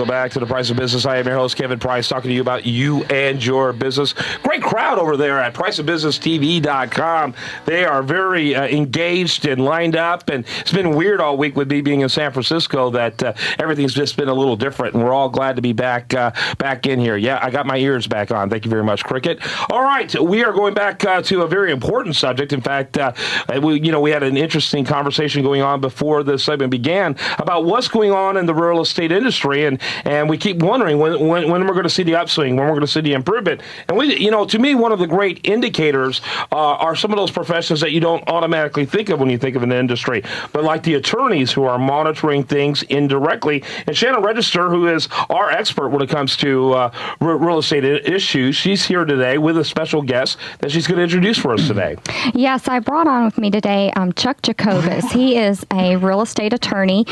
Welcome back to The Price of Business. I am your host, Kevin Price, talking to you about you and your business. Great crowd over there at priceofbusinesstv.com. They are very engaged and lined up, and it's been weird all week with me being in San Francisco that everything's just been a little different, and we're all glad to be back in here. Yeah, I got my ears back on. Thank you very much, Cricket. All right, we are going back to a very important subject. In fact, we had an interesting conversation going on before this segment began about what's going on in the real estate industry, and we keep wondering when we're going to see the upswing, when we're going to see the improvement. And to me, one of the great indicators are some of those professions that you don't automatically think of when you think of an industry, but like the attorneys who are monitoring things indirectly. And Shannon Register, who is our expert when it comes to real estate issues, she's here today with a special guest that she's going to introduce for us today. Yes, I brought on with me today Chuck Jacobus. He is a real estate attorney,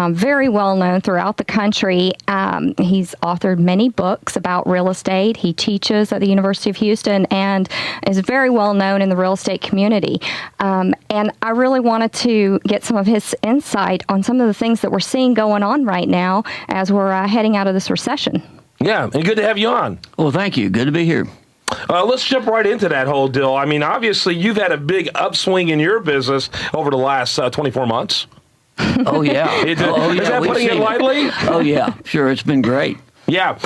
very well known throughout the country. He's authored many books about real estate. He teaches at the University of Houston and is very well known in the real estate community. And I really wanted to get some of his insight on some of the things that we're seeing going on right now as we're heading out of this recession. Yeah, and good to have you on. Well, thank you. Good to be here. Let's jump right into that whole deal. I mean, obviously, you've had a big upswing in your business over the last 24 months. Oh, yeah. Is that putting it lightly? Oh, yeah. Sure, it's been great. Yeah,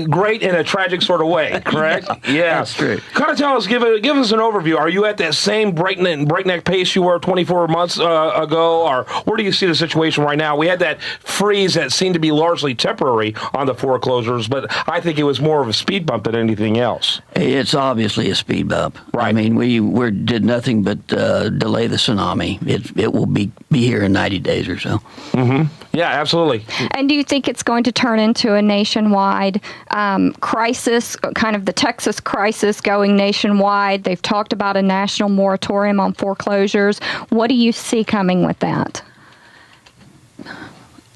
great in a tragic sort of way, correct? Yeah. That's true. Kind of tell us, give us an overview. Are you at that same breakneck pace you were 24 months ago, or where do you see the situation right now? We had that freeze that seemed to be largely temporary on the foreclosures, but I think it was more of a speed bump than anything else. It's obviously a speed bump. Right. I mean, we did nothing but delay the tsunami. It will be here in 90 days or so. Mm-hmm. Yeah, absolutely. And do you think it's going to turn into a nationwide crisis, kind of the Texas crisis going nationwide? They've talked about a national moratorium on foreclosures. What do you see coming with that?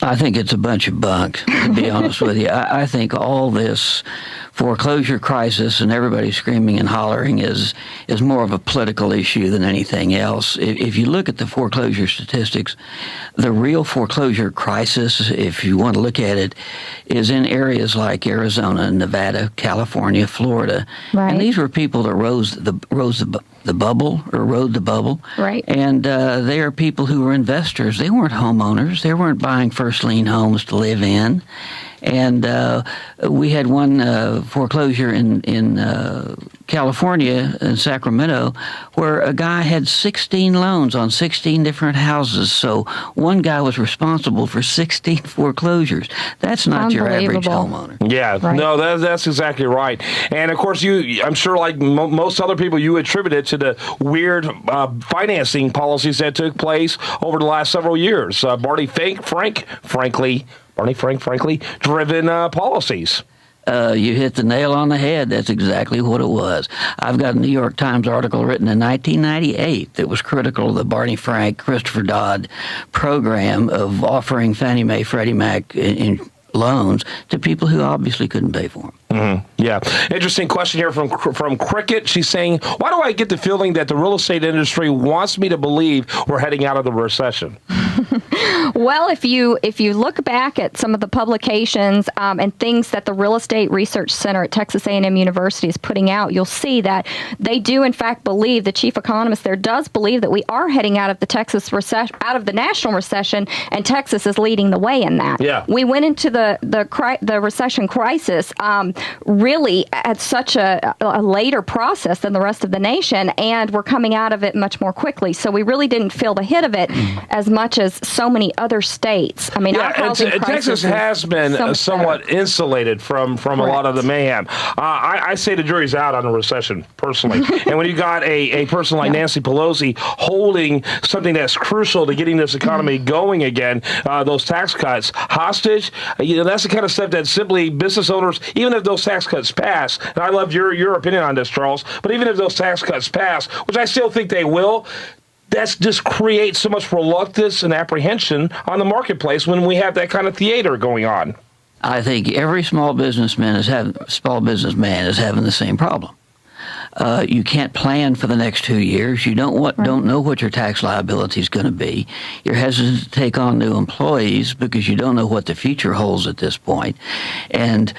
I think it's a bunch of bunk, to be honest with you. I think all this foreclosure crisis and everybody screaming and hollering is more of a political issue than anything else. If you look at the foreclosure statistics, the real foreclosure crisis, if you want to look at it, is in areas like Arizona, Nevada, California, Florida. Right. And these were people that rode the bubble. Right. And they are people who were investors. They weren't homeowners. They weren't buying first lien homes to live in. And we had one foreclosure in California, in Sacramento, where a guy had 16 loans on 16 different houses. So one guy was responsible for 16 foreclosures. That's not your average homeowner. Yeah, right. No, that's exactly right. And of course, I'm sure like most other people, you attribute it to the weird financing policies that took place over the last several years. Barney frankly driven policies. You hit the nail on the head. That's exactly what it was. I've got a New York Times article written in 1998 that was critical of the Barney Frank, Christopher Dodd program of offering Fannie Mae, Freddie Mac in loans to people who obviously couldn't pay for them. Mm-hmm. Yeah. Interesting question here from Cricket. She's saying, why do I get the feeling that the real estate industry wants me to believe we're heading out of the recession? Well, if you look back at some of the publications and things that the Real Estate Research Center at Texas A&M University is putting out, you'll see that they do, in fact, believe, the chief economist there does believe that we are heading out of the Texas recession, out of the national recession, and Texas is leading the way in that. Yeah. We went into the recession crisis really at such a later process than the rest of the nation, and we're coming out of it much more quickly. So we really didn't feel the hit of it as much as so many other states. I mean, yeah, Texas has been somewhat insulated from a lot of the mayhem. I say the jury's out on the recession, personally. And when you got a person like Nancy Pelosi holding something that's crucial to getting this economy going again, those tax cuts, hostage, that's the kind of stuff that simply business owners, even if those tax cuts pass, and I love your opinion on this, Charles, but even if those tax cuts pass, which I still think they will, that just creates so much reluctance and apprehension on the marketplace when we have that kind of theater going on. I think every small businessman is having the same problem. You can't plan for the next 2 years. You don't know what your tax liability is going to be. You're hesitant to take on new employees because you don't know what the future holds at this point. And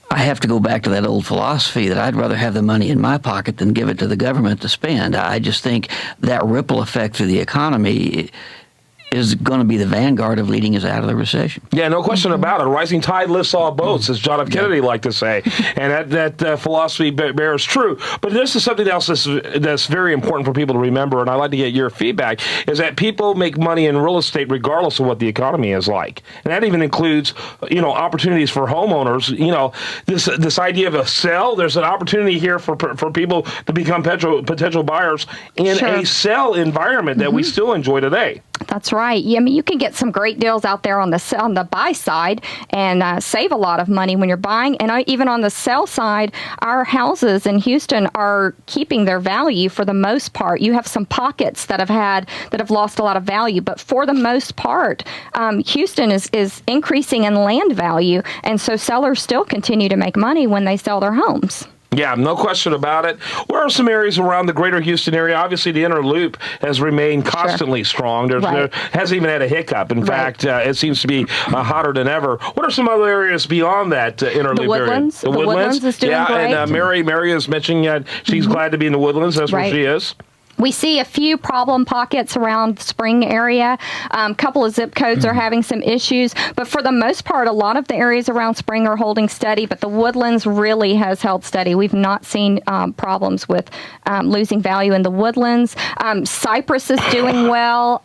I have to go back to that old philosophy that I'd rather have the money in my pocket than give it to the government to spend. I just think that ripple effect through the economy is going to be the vanguard of leading us out of the recession. Yeah, no question about it. A rising tide lifts all boats, as John F. Kennedy liked to say. And that philosophy bears true. But this is something else that's very important for people to remember, and I'd like to get your feedback, is that people make money in real estate regardless of what the economy is like. And that even includes, opportunities for homeowners. This idea of a sell, there's an opportunity here for people to become potential buyers in a sell environment that we still enjoy today. That's right. Yeah, I mean, you can get some great deals out there on the buy side and save a lot of money when you're buying. And even on the sell side, our houses in Houston are keeping their value for the most part. You have some pockets that have lost a lot of value, but for the most part, Houston is increasing in land value, and so sellers still continue to make money when they sell their homes. Yeah, no question about it. Where are some areas around the greater Houston area? Obviously, the inner loop has remained constantly strong. There hasn't even had a hiccup. In fact, it seems to be hotter than ever. What are some other areas beyond that inner loop area? The Woodlands is doing great. And Mary is mentioning she's glad to be in the Woodlands. That's where she is. We see a few problem pockets around the Spring area. A couple of zip codes are having some issues, but for the most part, a lot of the areas around Spring are holding steady, but the Woodlands really has held steady. We've not seen problems with losing value in the Woodlands. Cypress is doing well.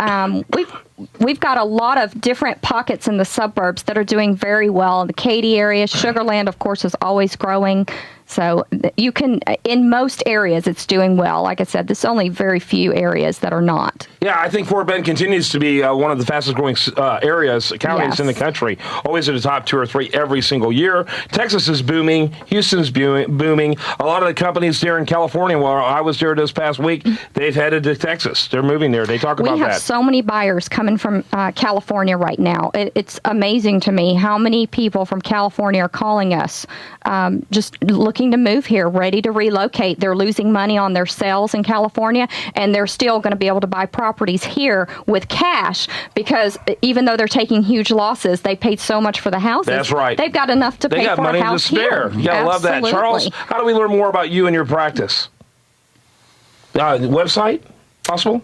We've got a lot of different pockets in the suburbs that are doing very well. The Katy area, Sugar Land, of course, is always growing. So you can, in most areas, it's doing well. Like I said, there's only very few areas that are not. Yeah, I think Fort Bend continues to be one of the fastest growing counties in the country. Always in the top 2 or 3 every single year. Texas is booming. Houston's booming. A lot of the companies there in California, where I was there this past week, they've headed to Texas. They're moving there. They talk about that. We have so many buyers coming from California right now. It's amazing to me how many people from California are calling us, just looking to move here, ready to relocate. They're losing money on their sales in California, and they're still going to be able to buy properties here with cash because even though they're taking huge losses, they paid so much for the houses. That's right. They've got enough to pay for a house here. They got money to spare. Yeah, I love that. Charles, how do we learn more about you and your practice? Website? Possible?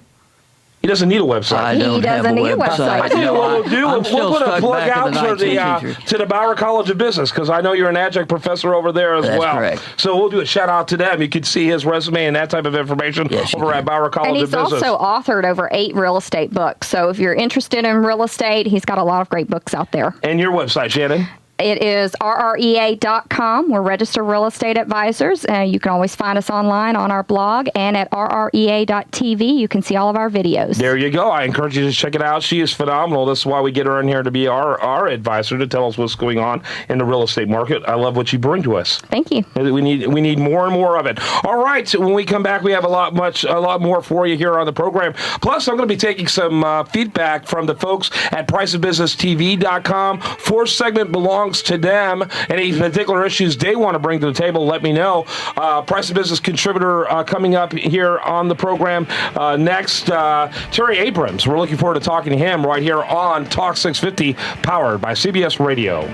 He doesn't need a website. I don't have a website. I tell you what we'll do. We'll put a plug out to the Bauer College of Business because I know you're an adjunct professor over there as well. That's correct. So we'll do a shout out to them. You can see his resume and that type of information over at Bauer College of Business. And he's also authored over 8 real estate books. So if you're interested in real estate, he's got a lot of great books out there. And your website, Shannon? It is rrea.com. We're registered real estate advisors. You can always find us online on our blog and at rrea.tv. You can see all of our videos. There you go. I encourage you to check it out. She is phenomenal. That's why we get her in here to be our advisor to tell us what's going on in the real estate market. I love what you bring to us. Thank you. We need more and more of it. All right. So when we come back, we have a lot more for you here on the program. Plus, I'm going to be taking some feedback from the folks at priceofbusinesstv.com. Fourth segment belongs to them. Any particular issues they want to bring to the table, let me know. Price of Business contributor coming up here on the program next. Terry Abrams. We're looking forward to talking to him right here on Talk 650, powered by CBS Radio.